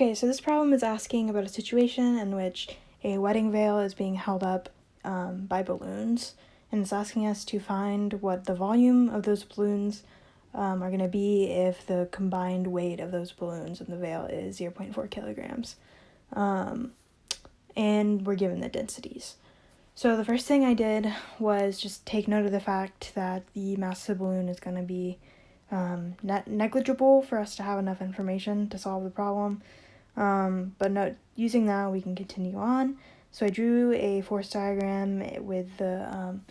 Okay, so this problem is asking about a situation in which a wedding veil is being held up by balloons, and it's asking us to find what the volume of those balloons are going to be if the combined weight of those balloons and the veil is 0.4 kilograms. And we're given the densities. So the first thing I did was just take note of the fact that the mass of the balloon is going to be negligible for us to have enough information to solve the problem. But using that, we can continue on. So I drew a force diagram with the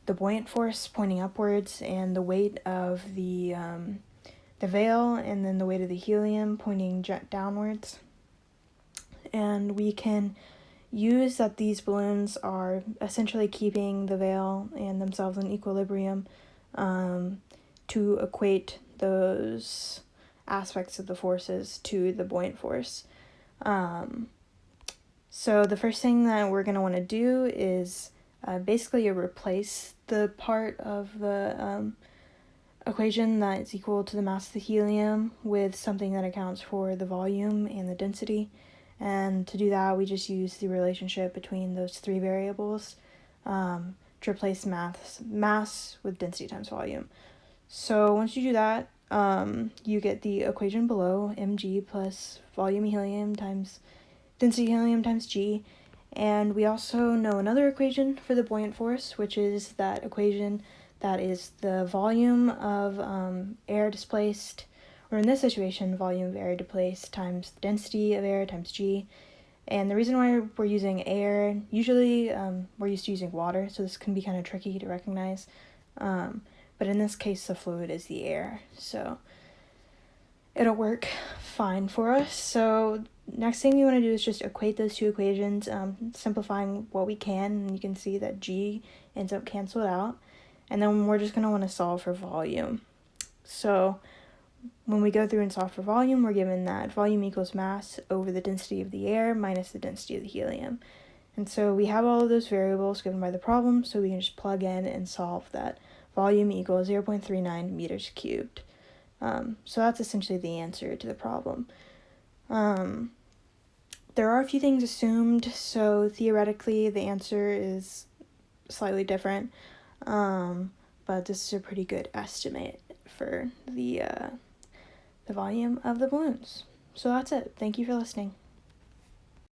buoyant force pointing upwards and the weight of the veil, and then the weight of the helium pointing downwards. And we can use that these balloons are essentially keeping the veil and themselves in equilibrium to equate those aspects of the forces to the buoyant force. So the first thing that we're going to want to do is basically replace the part of the equation that is equal to the mass of the helium with something that accounts for the volume and the density. And to do that, we just use the relationship between those three variables to replace mass with density times volume. So once you do that, you get the equation below, mg plus volume helium times density helium times g. And we also know another equation for the buoyant force, which is that equation that is the volume of air displaced, or in this situation, volume of air displaced times the density of air times g. And the reason why we're using air, usually we're used to using water, so this can be kind of tricky to recognize. But in this case, the fluid is the air, so it'll work fine for us. So next thing we want to do is just equate those two equations, simplifying what we can, and you can see that g ends up canceled out. And then we're just going to want to solve for volume. So when we go through and solve for volume, we're given that volume equals mass over the density of the air minus the density of the helium. And so we have all of those variables given by the problem, so we can just plug in and solve that volume equals 0.39 meters cubed. So that's essentially the answer to the problem. There are a few things assumed, so theoretically the answer is slightly different, but this is a pretty good estimate for the volume of the balloons. So that's it. Thank you for listening.